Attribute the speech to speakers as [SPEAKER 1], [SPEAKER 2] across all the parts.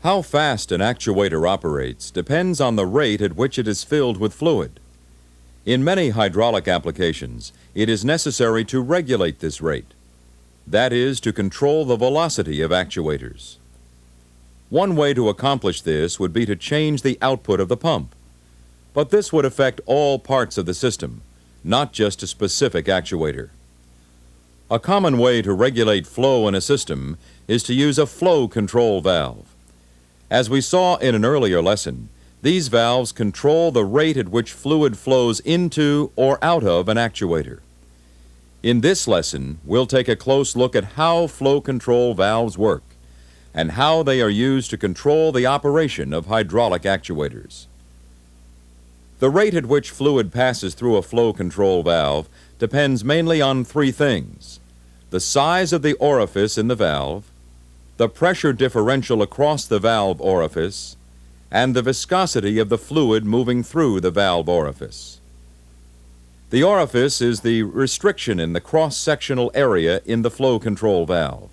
[SPEAKER 1] How fast an actuator operates depends on the rate at which it is filled with fluid. In many hydraulic applications, it is necessary to regulate this rate. That is, to control the velocity of actuators. One way to accomplish this would be to change the output of the pump. But this would affect all parts of the system, not just a specific actuator. A common way to regulate flow in a system is to use a flow control valve. As we saw in an earlier lesson, these valves control the rate at which fluid flows into or out of an actuator. In this lesson, we'll take a close look at how flow control valves work and how they are used to control the operation of hydraulic actuators. The rate at which fluid passes through a flow control valve depends mainly on three things: the size of the orifice in the valve, the pressure differential across the valve orifice, and the viscosity of the fluid moving through the valve orifice. The orifice is the restriction in the cross-sectional area in the flow control valve.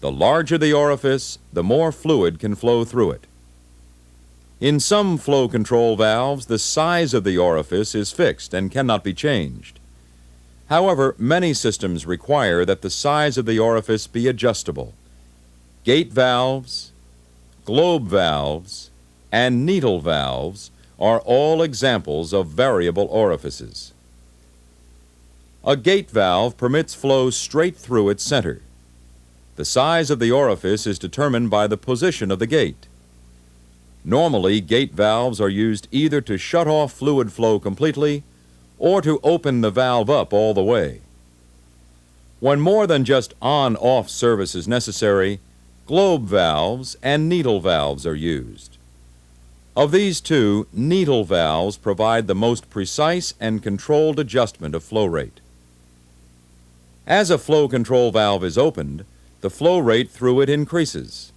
[SPEAKER 1] The larger the orifice, the more fluid can flow through it. In some flow control valves, the size of the orifice is fixed and cannot be changed. However, many systems require that the size of the orifice be adjustable. Gate valves, globe valves, and needle valves are all examples of variable orifices. A gate valve permits flow straight through its center. The size of the orifice is determined by the position of the gate. Normally, gate valves are used either to shut off fluid flow completely or to open the valve up all the way. When more than just on-off service is necessary, globe valves and needle valves are used. Of these two, needle valves provide the most precise and controlled adjustment of flow rate. As a flow control valve is opened, the flow rate through it increases.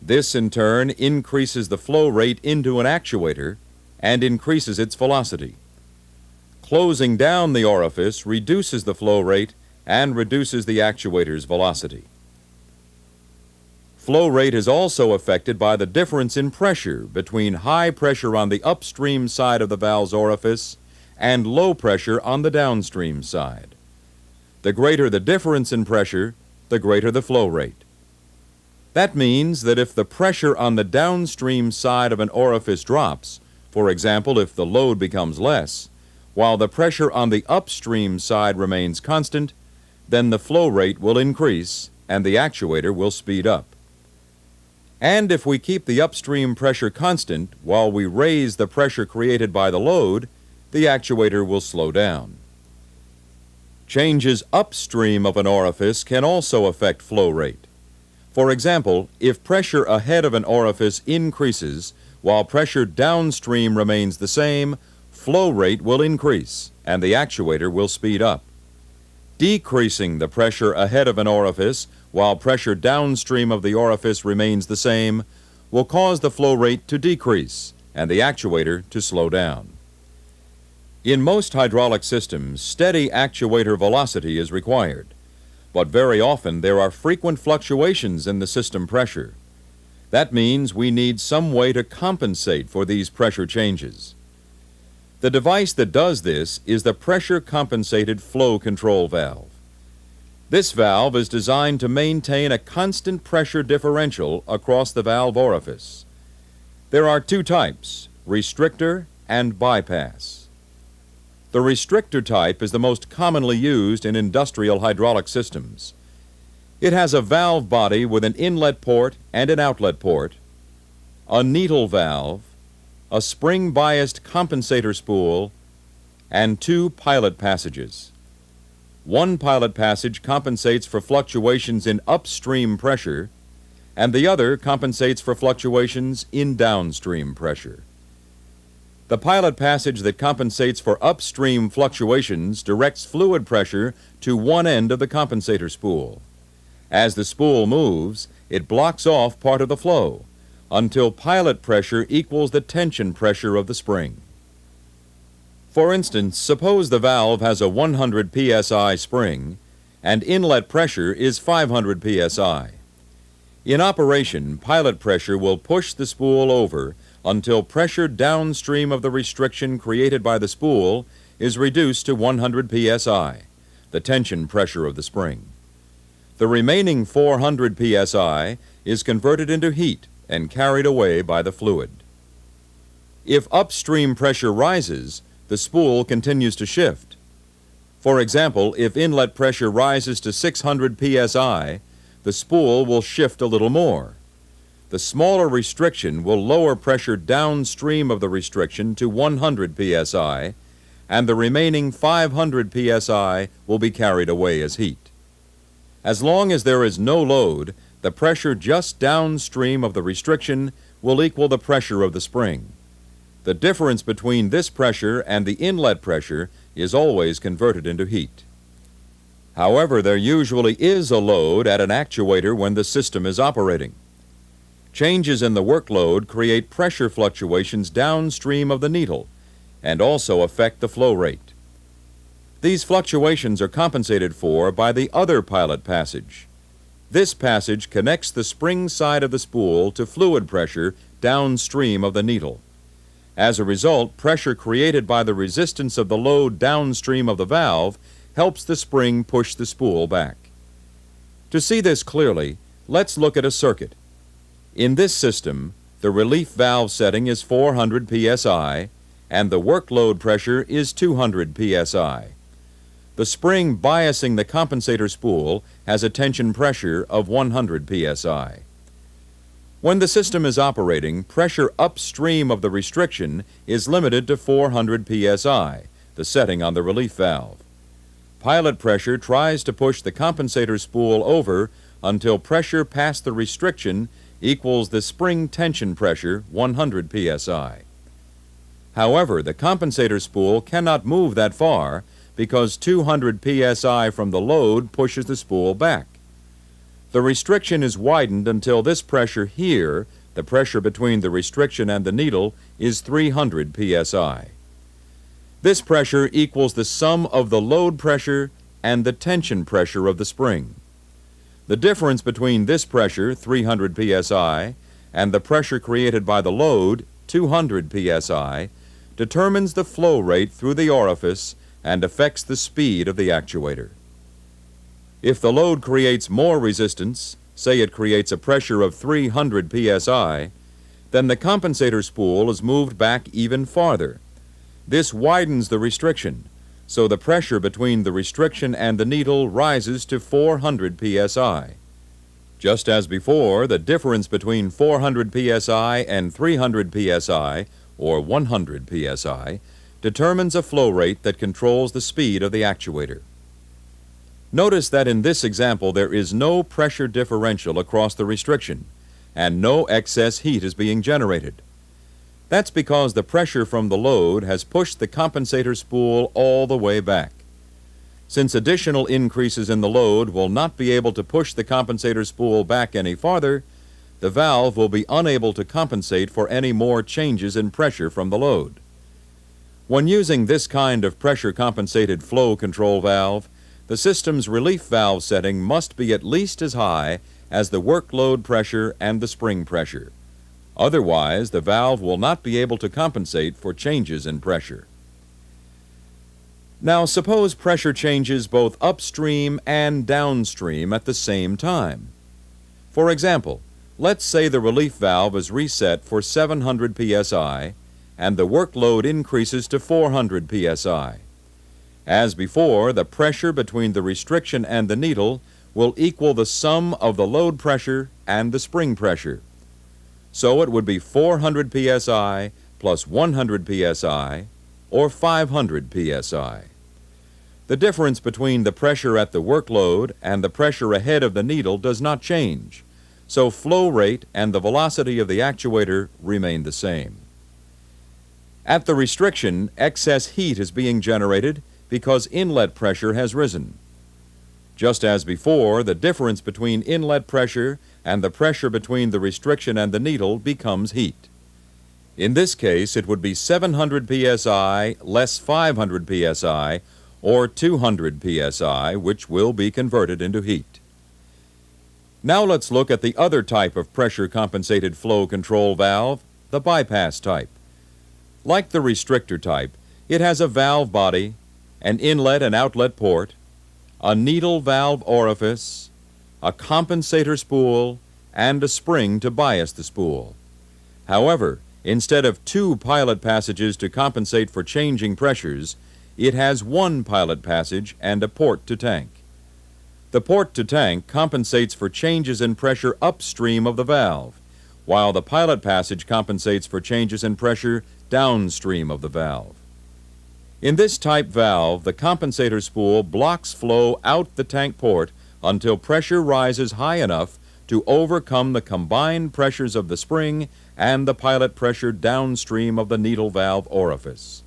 [SPEAKER 1] This, in turn, increases the flow rate into an actuator and increases its velocity. Closing down the orifice reduces the flow rate and reduces the actuator's velocity. Flow rate is also affected by the difference in pressure between high pressure on the upstream side of the valve's orifice and low pressure on the downstream side. The greater the difference in pressure, the greater the flow rate. That means that if the pressure on the downstream side of an orifice drops, for example, if the load becomes less, while the pressure on the upstream side remains constant, then the flow rate will increase and the actuator will speed up. And if we keep the upstream pressure constant while we raise the pressure created by the load, the actuator will slow down. Changes upstream of an orifice can also affect flow rate. For example, if pressure ahead of an orifice increases while pressure downstream remains the same, flow rate will increase and the actuator will speed up. Decreasing the pressure ahead of an orifice while pressure downstream of the orifice remains the same will cause the flow rate to decrease and the actuator to slow down. In most hydraulic systems, steady actuator velocity is required, but very often there are frequent fluctuations in the system pressure. That means we need some way to compensate for these pressure changes. The device that does this is the pressure compensated flow control valve. This valve is designed to maintain a constant pressure differential across the valve orifice. There are two types, restrictor and bypass. The restrictor type is the most commonly used in industrial hydraulic systems. It has a valve body with an inlet port and an outlet port, a needle valve, a spring-biased compensator spool, and two pilot passages. One pilot passage compensates for fluctuations in upstream pressure, and the other compensates for fluctuations in downstream pressure. The pilot passage that compensates for upstream fluctuations directs fluid pressure to one end of the compensator spool. As the spool moves, it blocks off part of the flow until pilot pressure equals the tension pressure of the spring. For instance, suppose the valve has a 100 psi spring and inlet pressure is 500 psi. In operation, pilot pressure will push the spool over until pressure downstream of the restriction created by the spool is reduced to 100 psi, the tension pressure of the spring. The remaining 400 psi is converted into heat and carried away by the fluid. If upstream pressure rises, the spool continues to shift. For example, if inlet pressure rises to 600 psi, the spool will shift a little more. The smaller restriction will lower pressure downstream of the restriction to 100 psi, and the remaining 500 psi will be carried away as heat. As long as there is no load, the pressure just downstream of the restriction will equal the pressure of the spring. The difference between this pressure and the inlet pressure is always converted into heat. However, there usually is a load at an actuator when the system is operating. Changes in the workload create pressure fluctuations downstream of the needle and also affect the flow rate. These fluctuations are compensated for by the other pilot passage. This passage connects the spring side of the spool to fluid pressure downstream of the needle. As a result, pressure created by the resistance of the load downstream of the valve helps the spring push the spool back. To see this clearly, let's look at a circuit. In this system, the relief valve setting is 400 psi and the workload pressure is 200 psi. The spring biasing the compensator spool has a tension pressure of 100 psi. When the system is operating, pressure upstream of the restriction is limited to 400 psi, the setting on the relief valve. Pilot pressure tries to push the compensator spool over until pressure past the restriction equals the spring tension pressure, 100 psi. However, the compensator spool cannot move that far because 200 psi from the load pushes the spool back. The restriction is widened until this pressure here, the pressure between the restriction and the needle, is 300 psi. This pressure equals the sum of the load pressure and the tension pressure of the spring. The difference between this pressure, 300 psi, and the pressure created by the load, 200 psi, determines the flow rate through the orifice and affects the speed of the actuator. If the load creates more resistance, say it creates a pressure of 300 psi, then the compensator spool is moved back even farther. This widens the restriction, so the pressure between the restriction and the needle rises to 400 psi. Just as before, the difference between 400 psi and 300 psi, or 100 psi, determines a flow rate that controls the speed of the actuator. Notice that in this example there is no pressure differential across the restriction, and no excess heat is being generated. That's because the pressure from the load has pushed the compensator spool all the way back. Since additional increases in the load will not be able to push the compensator spool back any farther, the valve will be unable to compensate for any more changes in pressure from the load. When using this kind of pressure-compensated flow control valve, the system's relief valve setting must be at least as high as the workload pressure and the spring pressure. Otherwise, the valve will not be able to compensate for changes in pressure. Now, suppose pressure changes both upstream and downstream at the same time. For example, let's say the relief valve is reset for 700 psi and the workload increases to 400 psi. As before, the pressure between the restriction and the needle will equal the sum of the load pressure and the spring pressure. So it would be 400 psi plus 100 psi, or 500 psi. The difference between the pressure at the workload and the pressure ahead of the needle does not change, so flow rate and the velocity of the actuator remain the same. At the restriction, excess heat is being generated because inlet pressure has risen. Just as before, the difference between inlet pressure and the pressure between the restriction and the needle becomes heat. In this case, it would be 700 psi less 500 psi, or 200 psi, which will be converted into heat. Now let's look at the other type of pressure-compensated flow control valve, the bypass type. Like the restrictor type, it has a valve body, an inlet and outlet port, a needle valve orifice, a compensator spool, and a spring to bias the spool. However, instead of two pilot passages to compensate for changing pressures, it has one pilot passage and a port to tank. The port to tank compensates for changes in pressure upstream of the valve, while the pilot passage compensates for changes in pressure downstream of the valve. In this type valve, the compensator spool blocks flow out the tank port until pressure rises high enough to overcome the combined pressures of the spring and the pilot pressure downstream of the needle valve orifice.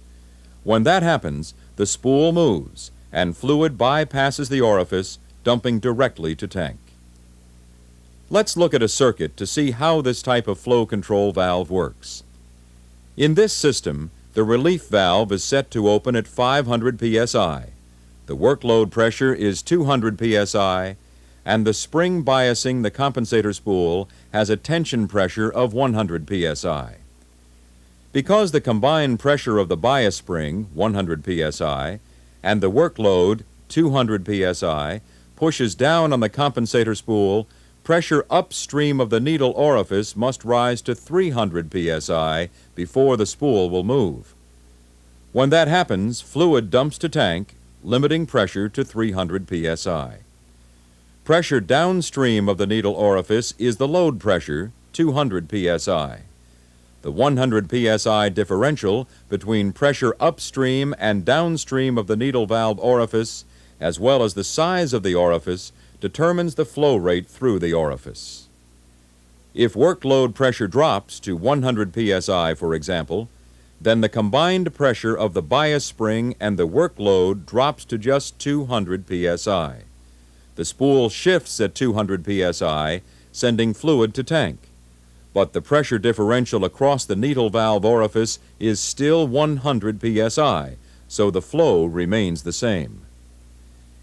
[SPEAKER 1] When that happens, the spool moves and fluid bypasses the orifice, dumping directly to tank. Let's look at a circuit to see how this type of flow control valve works. In this system, the relief valve is set to open at 500 psi. The workload pressure is 200 psi, and the spring biasing the compensator spool has a tension pressure of 100 psi. Because the combined pressure of the bias spring, 100 psi, and the workload, 200 psi, pushes down on the compensator spool, pressure upstream of the needle orifice must rise to 300 psi before the spool will move. When that happens, fluid dumps to tank, limiting pressure to 300 psi. Pressure downstream of the needle orifice is the load pressure, 200 psi. The 100 psi differential between pressure upstream and downstream of the needle valve orifice, as well as the size of the orifice, determines the flow rate through the orifice. If workload pressure drops to 100 psi, for example, then the combined pressure of the bias spring and the workload drops to just 200 psi. The spool shifts at 200 psi, sending fluid to tank. But the pressure differential across the needle valve orifice is still 100 psi, so the flow remains the same.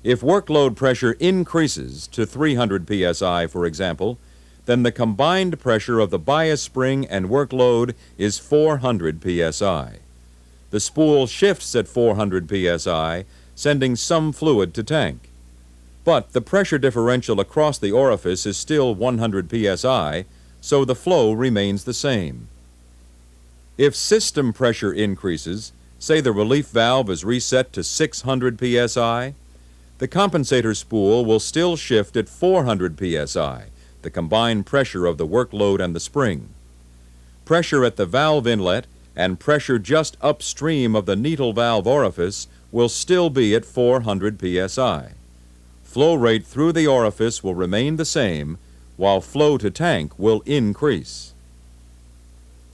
[SPEAKER 1] If workload pressure increases to 300 psi, for example, then the combined pressure of the bias spring and workload is 400 psi. The spool shifts at 400 psi, sending some fluid to tank. But the pressure differential across the orifice is still 100 psi, so the flow remains the same. If system pressure increases, say the relief valve is reset to 600 psi, the compensator spool will still shift at 400 psi, the combined pressure of the workload and the spring. Pressure at the valve inlet and pressure just upstream of the needle valve orifice will still be at 400 psi. Flow rate through the orifice will remain the same, while flow to tank will increase.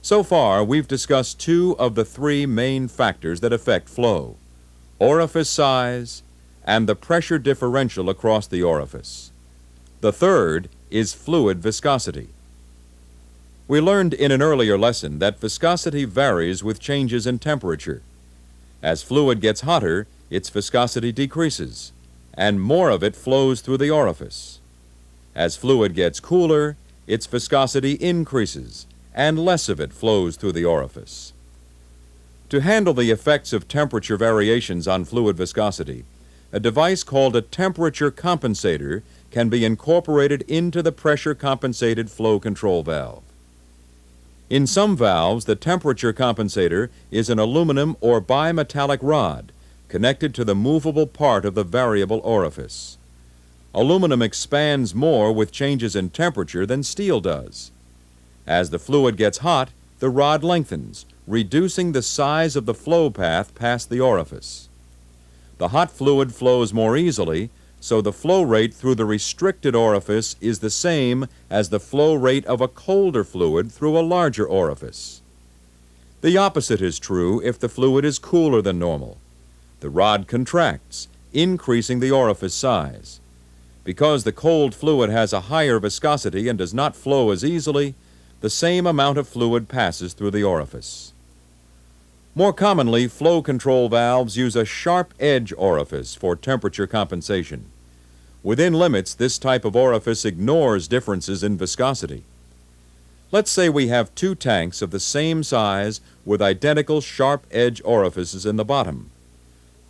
[SPEAKER 1] So far, we've discussed two of the three main factors that affect flow: orifice size and the pressure differential across the orifice. The third is fluid viscosity. We learned in an earlier lesson that viscosity varies with changes in temperature. As fluid gets hotter, its viscosity decreases, and more of it flows through the orifice. As fluid gets cooler, its viscosity increases, and less of it flows through the orifice. To handle the effects of temperature variations on fluid viscosity, a device called a temperature compensator can be incorporated into the pressure-compensated flow control valve. In some valves, the temperature compensator is an aluminum or bimetallic rod connected to the movable part of the variable orifice. Aluminum expands more with changes in temperature than steel does. As the fluid gets hot, the rod lengthens, reducing the size of the flow path past the orifice. The hot fluid flows more easily, so the flow rate through the restricted orifice is the same as the flow rate of a colder fluid through a larger orifice. The opposite is true if the fluid is cooler than normal. The rod contracts, increasing the orifice size. Because the cold fluid has a higher viscosity and does not flow as easily, the same amount of fluid passes through the orifice. More commonly, flow control valves use a sharp edge orifice for temperature compensation. Within limits, this type of orifice ignores differences in viscosity. Let's say we have two tanks of the same size with identical sharp edge orifices in the bottom.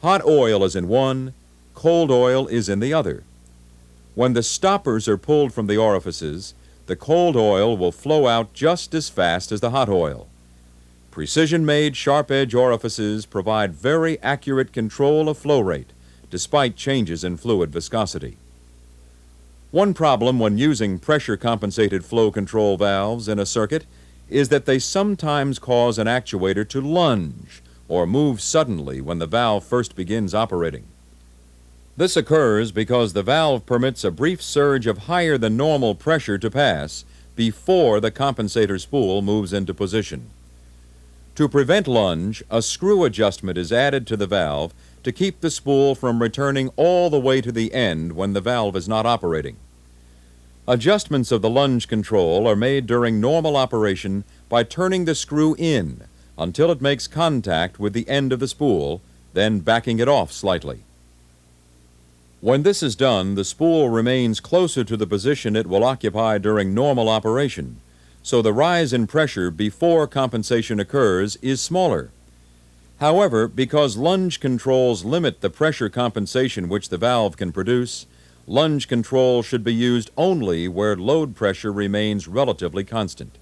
[SPEAKER 1] Hot oil is in one, cold oil is in the other. When the stoppers are pulled from the orifices, the cold oil will flow out just as fast as the hot oil. Precision-made sharp edge orifices provide very accurate control of flow rate, despite changes in fluid viscosity. One problem when using pressure-compensated flow control valves in a circuit is that they sometimes cause an actuator to lunge or move suddenly when the valve first begins operating. This occurs because the valve permits a brief surge of higher than normal pressure to pass before the compensator spool moves into position. To prevent lunge, a screw adjustment is added to the valve to keep the spool from returning all the way to the end when the valve is not operating. Adjustments of the lunge control are made during normal operation by turning the screw in until it makes contact with the end of the spool, then backing it off slightly. When this is done, the spool remains closer to the position it will occupy during normal operation, so the rise in pressure before compensation occurs is smaller. However, because lunge controls limit the pressure compensation which the valve can produce, lunge control should be used only where load pressure remains relatively constant.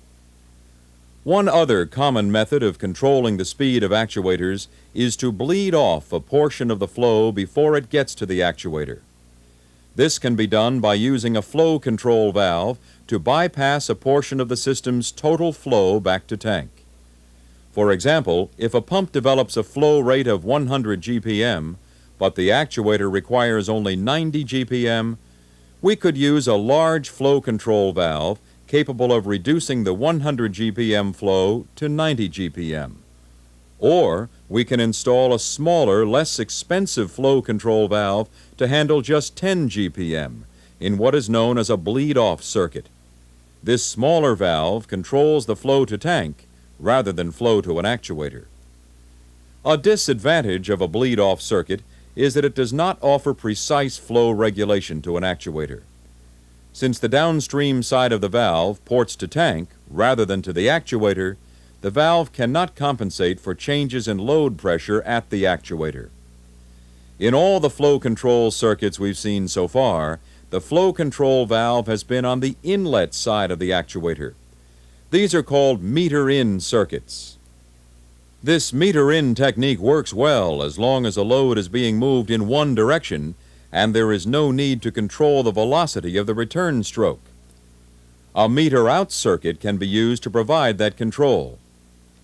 [SPEAKER 1] One other common method of controlling the speed of actuators is to bleed off a portion of the flow before it gets to the actuator. This can be done by using a flow control valve to bypass a portion of the system's total flow back to tank. For example, if a pump develops a flow rate of 100 GPM, but the actuator requires only 90 GPM, we could use a large flow control valve capable of reducing the 100 GPM flow to 90 GPM. Or we can install a smaller, less expensive flow control valve to handle just 10 GPM in what is known as a bleed-off circuit. This smaller valve controls the flow to tank rather than flow to an actuator. A disadvantage of a bleed-off circuit is that it does not offer precise flow regulation to an actuator. Since the downstream side of the valve ports to tank rather than to the actuator, the valve cannot compensate for changes in load pressure at the actuator. In all the flow control circuits we've seen so far, the flow control valve has been on the inlet side of the actuator. These are called meter-in circuits. This meter-in technique works well as long as a load is being moved in one direction and there is no need to control the velocity of the return stroke. A meter-out circuit can be used to provide that control.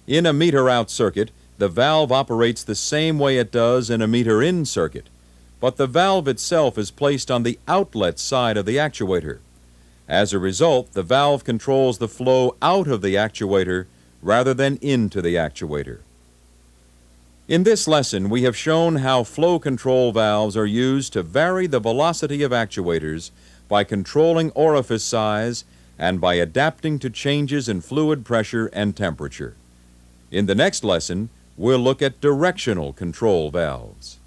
[SPEAKER 1] In a meter-out circuit, the valve operates the same way it does in a meter-in circuit, but the valve itself is placed on the outlet side of the actuator. As a result, the valve controls the flow out of the actuator rather than into the actuator. In this lesson, we have shown how flow control valves are used to vary the velocity of actuators by controlling orifice size and by adapting to changes in fluid pressure and temperature. In the next lesson, we'll look at directional control valves.